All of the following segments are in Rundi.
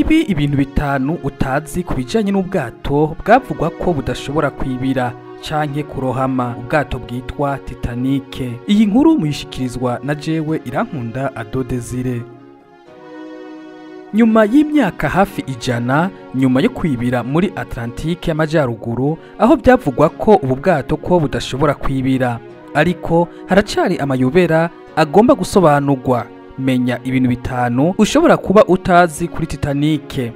ngibi ibintu bitanu utazi ku bijanye n'ubwato bwavugwa ko budashobora kwibira canke kurohama, ubwato bwitwa Titanic. Iyi nkuru muyishikirizwa na jewe Irankunda Ado Desire. Nyuma y'imyaka hafi 100 nyuma yo kwibira muri Atlantique y'Amajyaruguru, aho byavugwa ko ubu bwato ko budashobora kwibira, ariko haracari amayobera agomba gusobanurwa. Menya ibintu bitanu ushobora kuba utazi kuri Titanic.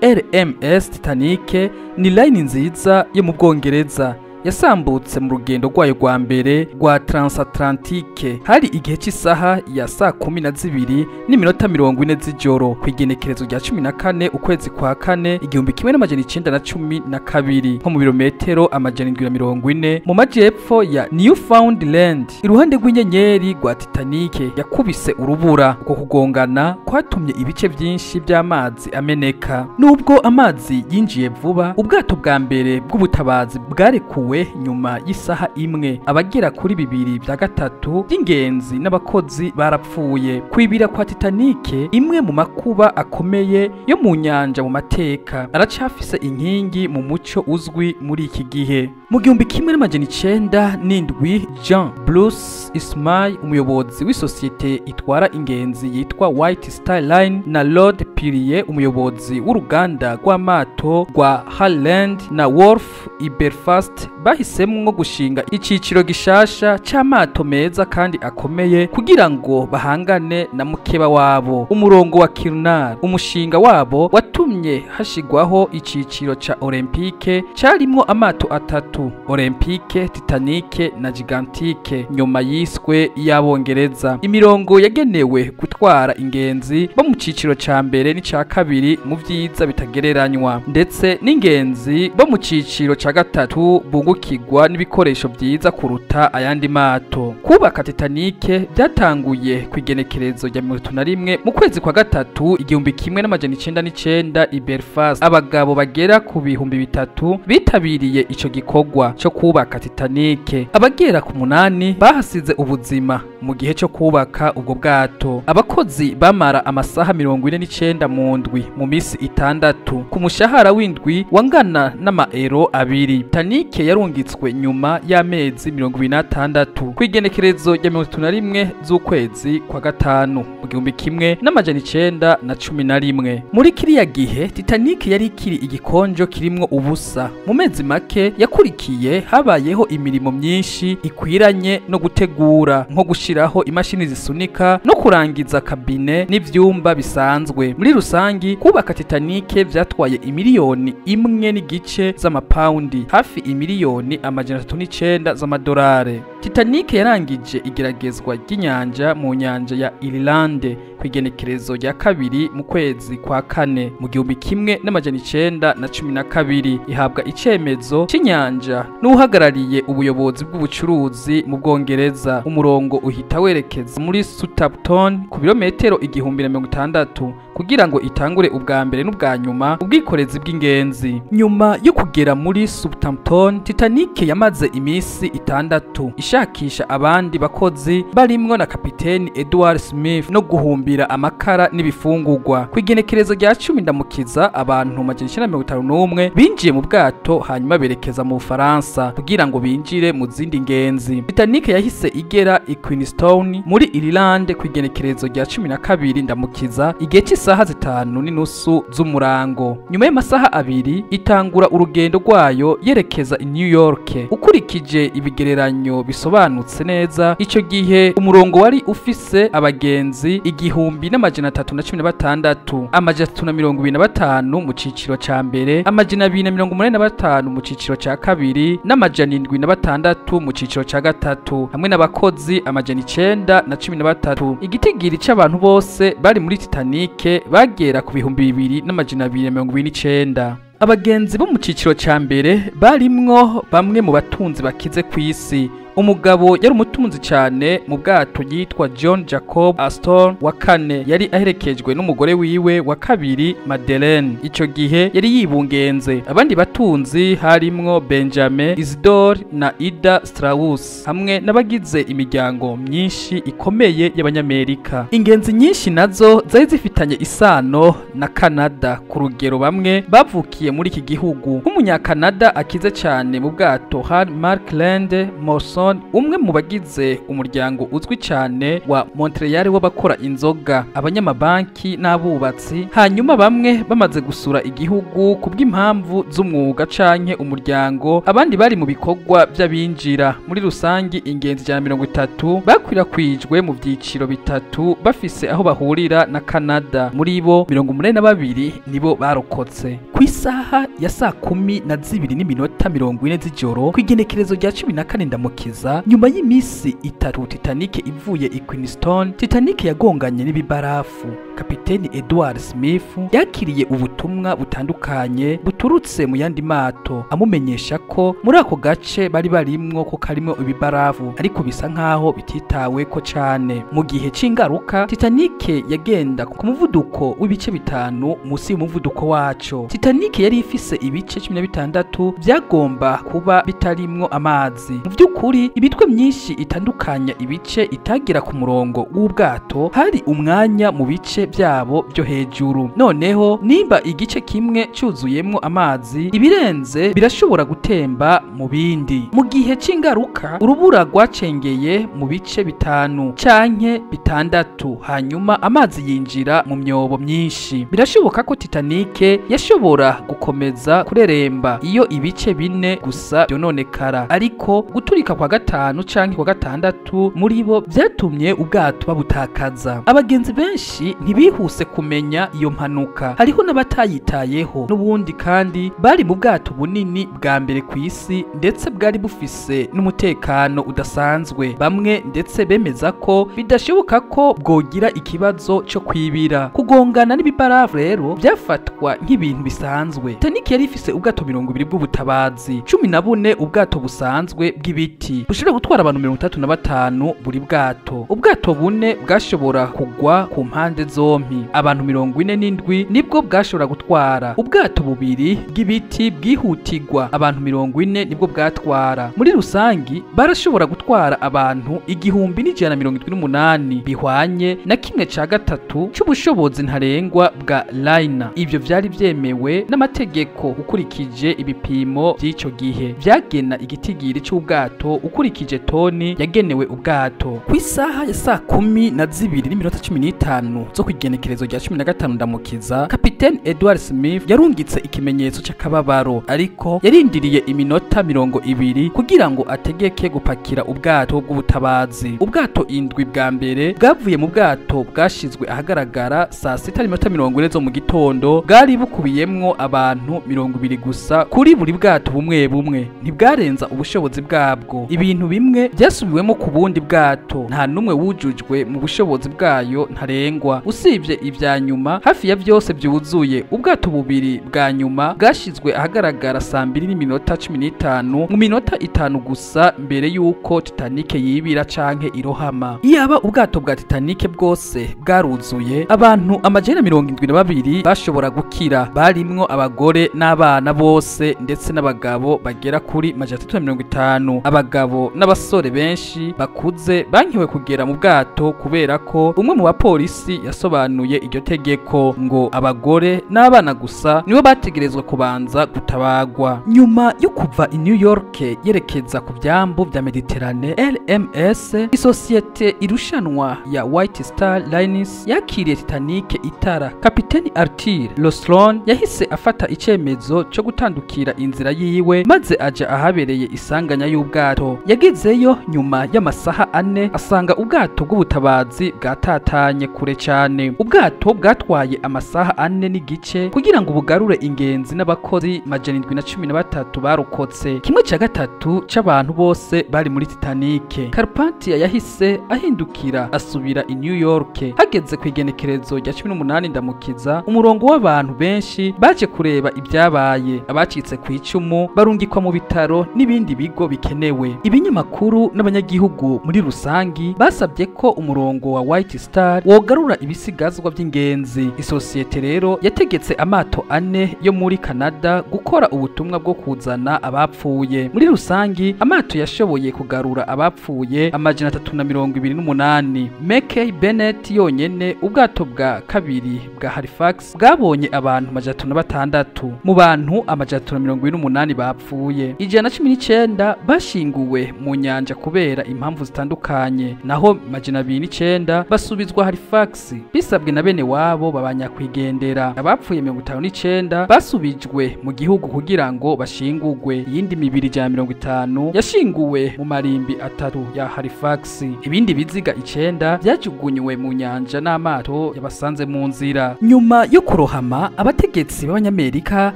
RMS Titanic ni line nziza yo mu Bwongereza yasambutse mu rugendo rwayo rwa mbere rwa transatlantique. Hari igihe cy'isaha ya saa 12:40 z'ijoro ku igenekerezo rya 14 ukwezi kwa 4 1912 nko mu birometero 740 mu majyepfo ya Newfoundland, iruhande rw'inyenyeri rwa Titanic yakubise urubura. Uko kugongana kwatumye ibice byinshi by'amazi ameneka. Nubwo amazi yinjiye vuba, ubwato bwa mbere bw'ubutabazi bwarekuwe nyuma y'isaha imwe. Abagera kuri 2/3 by'ingenzi n'abakozi barapfuye. Kwibira kwa Titanic, imwe mu makuba akomeye yo mu nyanja mu mateka, aracafise inkingi mu muco uzwi muri iki gihe. Mu 1907 Jean Bruce Ismay, umuyobozi w'isosiyete itwara ingenzi yitwa White Star Line, na Lord Perrier, umuyobozi w'uruganda rw'amato rwa Harland na Wolff i Belfast, bahisemwo gushinga iciciro gishasha c'amato meza kandi akomeye kugira ngo bahangane na mukeba wabo, umurongo wa Cunard. Umushinga wabo watumye hashigwaho iciciro ca Olympique carimwo amato atatu: Olympique, Titanic na Gigantique, nyuma yiswe y'Abongereza. Imirongo yagenewe gutwara ingenzi bo mu ciciro ca mbere n'ica kabiri mu vyiza bitagereranywa, ndetse n'ingenzi bo mu ciciro ca gatatu bugukigwa n'ibikoresho vyiza kuruta ayandi mato. Kubaka Titanic byatanguye ku igenekerezo rya 31 mu kwezi kwa gatatu 1909 i Belfast. Abagabo bagera ku 3,000 bitabiriye ico gikorwa cyo kubaka Titanic. Abagera ku 8 bahasize ubuzima mu gihe cyo kubaka ubwo bwato. Abakozi bamara amasaha 49 mu ndwi mu misi 6 ku mushahara w'indwi wangana n'amaero 2. Titanic yarungitswe nyuma y'amezi 26 ku igenekerezo rya 31 z'ukwezi kwa gatanu mu 1911. Muri kiriya gihe Titanic yari ikiri igikonjo kirimwo ubusa. Mu mezi make yakurikiye habayeho imirimo myinshi ikwiranye no gutegura, nko gushiraho imashini zisunika no kurangiza kabine n'ivyumba bisanzwe. Muri rusangi kubaka Titanic vyatwaye imiliyoni 1.5 z'amapaundi, hafi imiliyoni 309 z'amadolari. Titanic yarangije igeragezwa ry'inyanja mu nyanja ya Irlande ku igenekerezo rya 2 mu kwezi kwa 4 mu 1912. Ihabwa icemezo cy'inyanja n'uhagarariye ubuyobozi bw'ubucuruzi mu Bwongereza. Umurongo uhita werekeza muri Southampton ku birometero 1060 kugira ngo itangure ubwa mbere n'ubwa nyuma ubwikorezi bw'ingenzi. Nyuma yo kugera muri Southampton, Titanic yamaze imisi 6 ishakisha abandi bakozi barimwo na kapiteni Edward Smith no guhumbira amakara n'ibifungurwa. Ku igenekerezo rya 10 ndamukiza, abantu 951 binjiye mu bwato hanyuma berekeza mu Faransa kugira ngo binjire mu zindi ngenzi. Titanic yahise igera i Queenstown muri Ireland ku igenekerezo rya 12 ndamukiza igihe cy'isaha 5:30 z'umurango. Nyuma y'amasaha 2 itangura urugendo rwayo yerekeza i New York. Ukurikije ibigereranyo bisobanutse neza, ico gihe umurongo wari ufise abagenzi 1316, 325 mu ciciro ca mbere, 285 mu ciciro ca kabiri, n'706 mu ciciro ca gatatu, hamwe n'abakozi 913. Igitigiri c'abantu bose bari muri Titanic bagera ku 2229. Abagenzi bo mu ciciro ca mbere barimwo bamwe mu batunzi bakize kw'isi. umugabo yari umutunzi cyane mu bwato yitwa John Jacob Astor wa kane yari aherekejwe n'umugore wiwe wa kabiri Madeleine. Ico gihe yari yibungenze. Abandi batunzi harimwo Benjamin Isidore na Ida Strauss hamwe n'abagize imiryango myinshi ikomeye y'abanyamerika. Ingenzi nyinshi nazo zari zifitanye isano na Canada ku rugero bamwe bavukiye muri iki gihugu. Nk'umunyakanada akize cyane mu bwato hari Mark Land Morrison, umwe mu bagize umuryango uzwi cyane wa Montreal w'abakora inzoga, abanyamabanki n'abubatsi. Hanyuma bamwe bamaze gusura igihugu kubw'impamvu z'umwuga canke umuryango, abandi bari mu bikorwa by'abinjira. Muri rusangi ingenzi 130 bakwirakwijwe mu byiciro bitatu bafise aho bahurira na Canada. Muri bo 82 nibo barokotse. Ku isaha ya saa 12:40 z'ijoro kw'igenekerezo rya 14 Ndamukiza, nyuma y'imisi itatu Titanic ivuye i Queenstown, Titanic yagonganye n'ibibarafu. Kapiteni Edward Smith yakiriye ubutumwa butandukanye buturutse mu yandi mato amumenyesha ko muri ako gace bari barimwo ko karimo ibibarafu, ariko bisa nkaho bititawe ko cane. Mu gihe c'ingaruka Titanic yagenda ku muvuduko w'ibice 5 musi y'umuvuduko waco. Titanic yari ifise ibice 16 byagomba kuba bitarimwo amazi. Mu by'ukuri ibitwe myinshi itandukanya ibice itagira ku murongo w'ubwato, hari umwanya mu bice byabo byo hejuru. Noneho nimba igice kimwe cyuzuyemwo amazi, ibirenze birashobora gutemba mu bindi. Mu gihe c'ingaruka urubura rwacengeye mu bice 5 canke 6, hanyuma amazi yinjira mu myobo myinshi. Birashoboka ko Titanic yashobora gukomeza kureremba iyo ibice 4 gusa byononekara, ariko guturika kwa 5 canke kwa 6 muri bo byatumye ubwato babutakaza. Abagenzi benshi ntibihuse kumenya iyo mpanuka, hariho n'abatayitayeho n'ubundi kandi bari mu bwato bunini bwa mbere ku isi ndetse bwari bufise n'umutekano udasanzwe. Bamwe ndetse bemeza ko bidashoboka ko bwogira ikibazo cyo kwibira. Kugongana n'ibibarafu rero byafatwa nk'ibintu bisanzwe. Titanic yari ifise ubwato 20 bw'ubutabazi, 14 ubwato busanzwe bw'ibiti bushobora gutwara abantu 35 buri bwato. Ubwato bune bwashobora kugwa ku mpande zompi, abantu 47 nibwo bwashobora gutwara. Ubwato bubiri bw'ibiti bwihutirwa, abantu 40 nibwo bwatwara. Muri rusangi barashobora gutwara abantu 1178 bihwanye na 1/3 cy'ubushobozi ntarengwa bwa liner. Ibyo byari byemewe n'amategeko ukurikije ibipimo by'icyo gihe byagena igitigiri cy'ubwato ukurikije toni yagenewe ubwato. Ku isaha ya saa 12:15 zo kwigenekerezo rya 15 Ndamukiza, Kapiteni Edward Smith yarungitse ikimenyetso cy'akababaro, ariko yarindiriye iminota 20 kugira ngo ategeke gupakira ubwato bw'ubutabazi. Ubwato indwi bwa mbere bwavuye mu bwato bwashizwe ahagaragara saa 6:40 zo mu gitondo, bwari bukubiyemwo abantu 20 gusa kuri buri bwato bumwe bumwe, ntibwarenza ubushobozi bwabwo. Ibintu bimwe byasubiwemo ku bundi bwato, nta numwe wujujwe mu bushobozi bwayo ntarengwa. Usibye ibya nyuma, hafi ya byose byuzuye. Ubwato bubiri bwa nyuma bwashizwe ahagaragara saa 2:15 mu minota 5 gusa mbere yuko Titanic yibira canke irohama. Iyaba ubwato bwa Titanic bwose bwaruzuye, abantu 172 bashobora gukira, barimwo abagore n'abana bose ndetse n'abagabo bagera kuri 350. Abagabo n'abasore benshi bakuze bankiwe kugera mu bwato kubera ko umwe mu bapolisi yasobanuye iryo tegeko ngo abagore n'abana gusa nibo bategerezwa kubanza gutabagwa. Nyuma yo kuva i New York yerekeza ku byambu bya Mediterane, LMS isosiyete irushanwa ya White Star Lines yakiriye Titanic itara. Kapiteni Arthur Losron yahise afata icemezo cyo gutandukira inzira yiwe maze aja ahabereye isanganya y'ubwato. Yagezeyo nyuma y'amasaha 4 asanga ubwato bw'ubutabazi bwatatanye kure cyane. Ubwato bwatwaye amasaha 4 n'igice kugira ngo bugarure ingenzi n'abakozi 713 barokotse. 1/3 c'abantu bose bari muri Titanic. Carpentier yahise ahindukira asubira i New York. Hageze kwigenekerezo rya 18 Ndamukiza, umurongo w'abantu benshi baje kureba ibyabaye. Abacitse ku icumu barungikwa mu bitaro n'ibindi bigo bikenewe. ibinyamakuru n'abanyagihugu muri rusangi basabye ko umurongo wa White Star wogarura ibisigazwa by'ingenzi. Isosiyete rero yategetse amato ane yo muri Canada gukora ubutumwa bwo kuzana abapfuye. Muri rusangi amato yashoboye kugarura abapfuye amajana 328. Mackay Bennett yonyene ubwato bwa kabiri bwa Halifax bwabonye abantu amajana 6 mu bantu amajana 128 bapfuye. 119 bashinguwe mu nyanja kubera impamvu zitandukanye, naho amajana 29 basubizwa Halifax bisabwe na bene wabo babanyakwigendera. Abapfuye 59 basubijwe mu gihugu kugira ngo bashingurwe. Iyindi mibiri 150 yashinguwe mu marimbi atatu ya Halifax. Ibindi biziga 9 byajugunywe mu nyanja n'amato yabasanze mu nzira. Nyuma yo kurohama, abategetsi b'Abanyamerika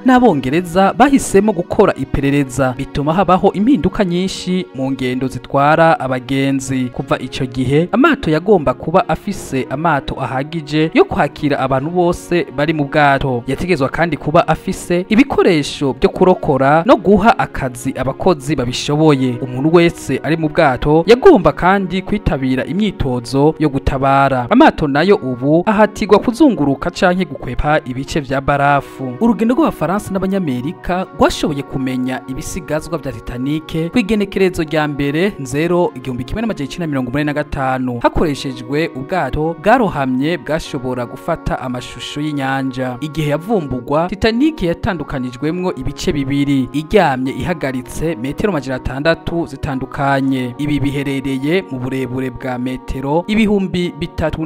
n'Abongereza bahisemo gukora iperereza, bituma habaho impinduka nyinshi mu ngendo zitwara abagenzi. Kuva ico gihe amato yagomba kuba afise amato ahagije yo kwakira abantu bose bari mu bwato. Yategezwa kandi kuba afise ibikoresho byo kurokora no guha akazi abakozi babishoboye. Umuntu wese ari mu bwato yagomba kandi kwitabira imyitozo yo gutabara. Amato nayo ubu ahatirwa kuzunguruka canke gukwepa ibice vya barafu. Urugendo rw'Abafaransa n'Abanyamerika rwashoboye kumenya ibisigazwa vya Titanic kwigenekerezo rya mbere 1985 hakoreshejwe ubwato bwarohamye bwashobora gufata amashusho y'inyanja. Igihe yavumburwa, Titanic yatandukanijwemwo ibice bibiri, iryamye ihagaritse metero 600 zitandukanye. Ibi biherereye mu burebure bwa metero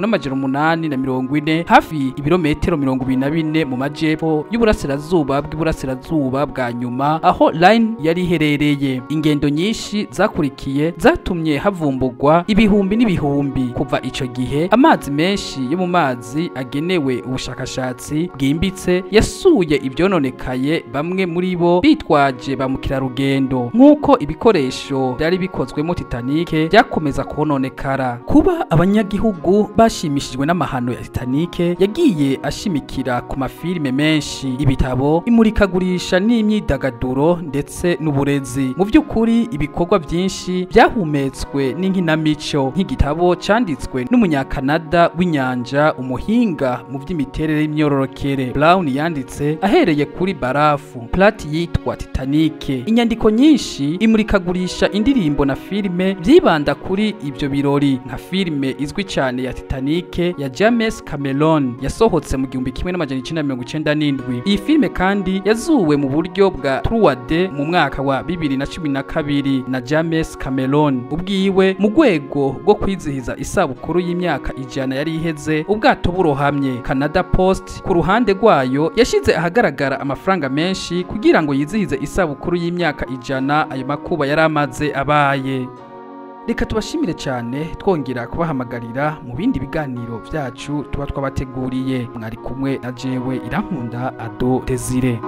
3840 hafi ibirometero 24 mu majepfo y'uburasirazuba bw'iburasirazuba bwa nyuma aho line yari iherereye. Ingendo nyinshi zakurikiye zatumye havumburwa ibihumbi n'ibihumbi. Kuva ico gihe amazi menshi yo mu mazi agenewe ubushakashatsi bwimbitse yasuye ivyononekaye, bamwe muri bo bitwaje ba mukirarugendo. Nk'uko ibikoresho byari bikozwemo Titanic byakomeza kononekara. Kuba abanyagihugu bashimishijwe n'amahano ya Titanic yagiye ashimikira ku mafilime menshi, ibitabo, imurikagurisha n'imyidagaduro ndetse n'uburezi. Mu by'ukuri ibikorwa byinshi byahumetswe n'inkinamico, nk'igitabo canditswe n'umunyakanada w'inyanja, umuhinga mu by'imiterere y'imyororokere. Brown yanditse ahereye kuri barafu, plot yitwa Titanic. Inyandiko nyinshi, imurikagurisha, indirimbo na filime byibanda kuri ibyo birori, nka filime izwi cyane ya Titanic ya James Cameron yasohotse mu 1997. Iyi filime kandi yazuwe mu buryo bwa 3D mu mwaka wa 2012 na James Cameron ubwiwe mu rwego rwo kwizihiza isabukuru y'imyaka 100 yari iheze ubwato burohamye. Canada Post ku ruhande rwayo yashize ahagaragara amafaranga menshi kugira ngo yizihize isabukuru y'imyaka 100 ayo makuba yari amaze abaye. Reka tubashimire cyane, twongera kubahamagarira mu bindi biganiro byacu tuba twabateguriye. Mwari kumwe na jewe Irankunda Ado Desire.